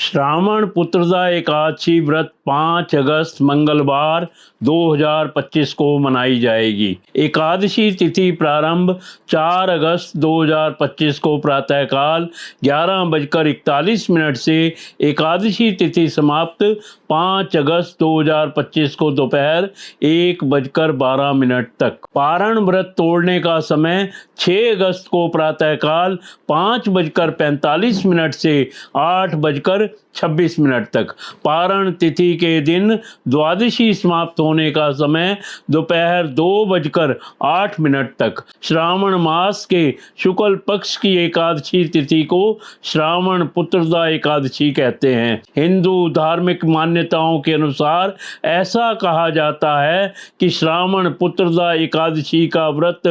श्रावण पुत्रदा एकादशी व्रत 5 अगस्त मंगलवार 2025 को मनाई जाएगी। एकादशी तिथि प्रारंभ 4 अगस्त 2025 को प्रातःकाल 11:41 से एकादशी तिथि समाप्त 5 अगस्त 2025 को दोपहर 1:12 तक। पारण व्रत तोड़ने का समय 6 अगस्त को प्रातःकाल 5:45 से 8:26 तक। पारण तिथि के दिन द्वादशी समाप्त होने का समय दोपहर 2:08 तक। श्रावण मास के शुक्ल पक्ष की एकादशी तिथि को श्रावण पुत्रदा एकादशी कहते हैं। हिंदू धार्मिक मान्यताओं के अनुसार ऐसा कहा जाता है कि श्रावण पुत्रदा एकादशी का व्रत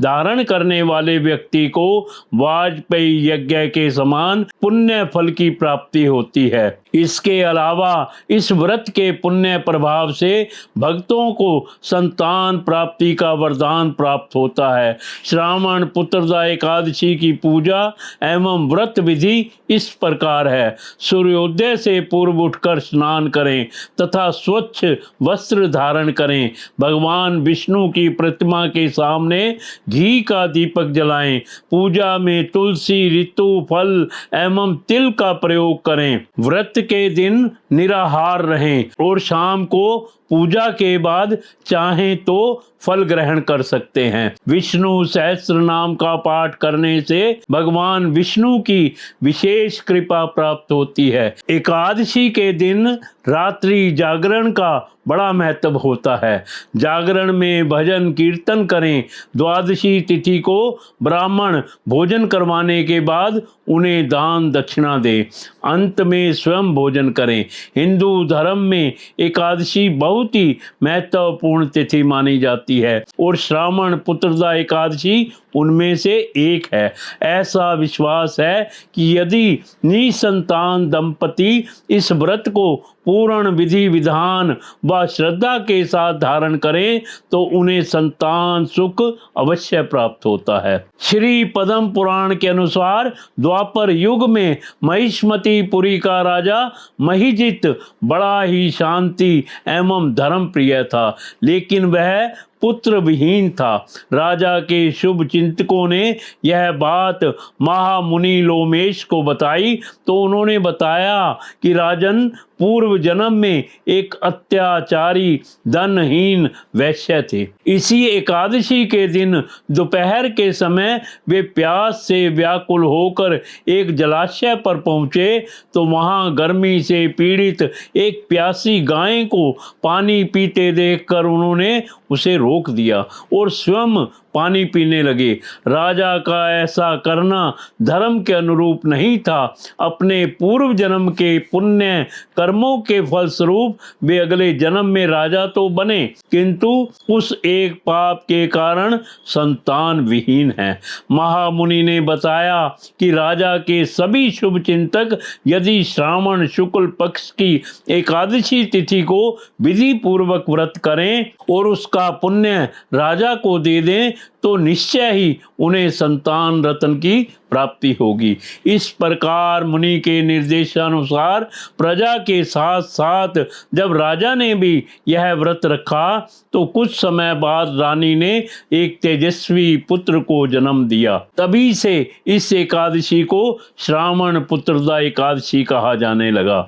धारण करने वाले व्यक्ति को वाजपेयी यज्ञ के समान पुण्य फल की प्राप्ति होती है। इसके अलावा इस व्रत के पुण्य प्रभाव से भक्तों को संतान प्राप्ति का वरदान प्राप्त होता है। श्रावण पुत्रदा एकादशी की पूजा एवं व्रत विधि इस प्रकार है। सूर्योदय से पूर्व उठकर स्नान करें तथा स्वच्छ वस्त्र धारण करें। भगवान विष्णु की प्रतिमा के सामने घी का दीपक जलाएं। पूजा में तुलसी, ऋतु, फल एवं तिल का प्रयोग करें। व्रत के दिन निराहार रहें और शाम को पूजा के बाद चाहें तो फल ग्रहण कर सकते हैं। विष्णु सहस्त्र नाम का पाठ करने से भगवान विष्णु की विशेष कृपा प्राप्त होती है। एकादशी के दिन रात्रि जागरण का बड़ा महत्व होता है। जागरण में भजन कीर्तन करें। द्वादशी तिथि को ब्राह्मण भोजन करवाने के बाद उन्हें दान दक्षिणा दें। अंत में स्वयं भोजन करें। हिंदू धर्म में एकादशी बहुत ही महत्वपूर्ण तिथि मानी जाती है और श्रावण पुत्रदा एकादशी उनमें से एक है। ऐसा विश्वास है कि यदि निसंतान दंपति इस व्रत को पूर्ण विधि विधान व श्रद्धा के साथ धारण करें तो उन्हें संतान सुख अवश्य प्राप्त होता है। श्री पद्म पुराण के अनुसार द्वापर युग में महिष्मतीपुरी का राजा महिजित बड़ा ही शांति एवं धर्म प्रिय था, लेकिन वह पुत्र विहीन था। राजा के शुभ चिंतकों ने यह बात महामुनि लोमेश को बताई तो उन्होंने बताया कि राजन, पूर्व जन्म में एक अत्याचारी धनहीन वैश्य थे। इसी एकादशी के दिन दोपहर के समय वे प्यास से व्याकुल होकर एक जलाशय पर पहुंचे तो वहां गर्मी से पीड़ित एक प्यासी गाय को पानी पीते देखकर उन्होंने उसे रोक दिया और स्वयं पानी पीने लगे। राजा का ऐसा करना धर्म के अनुरूप नहीं था। अपने पूर्व जन्म के पुण्य कर्मों के फलस्वरूप वे अगले जन्म में राजा तो बने, किंतु उस एक पाप के कारण संतान विहीन है। महामुनि ने बताया कि राजा के सभी शुभ चिंतक यदि श्रावण शुक्ल पक्ष की एकादशी तिथि को विधि पूर्वक व्रत करें और उसका पुण्य राजा को दे दें तो निश्चय ही उन्हें संतान रत्न की प्राप्ति होगी। इस प्रकार मुनि के निर्देशानुसार प्रजा के साथ साथ जब राजा ने भी यह व्रत रखा तो कुछ समय बाद रानी ने एक तेजस्वी पुत्र को जन्म दिया। तभी से इस एकादशी को श्रावण पुत्रदा एकादशी कहा जाने लगा।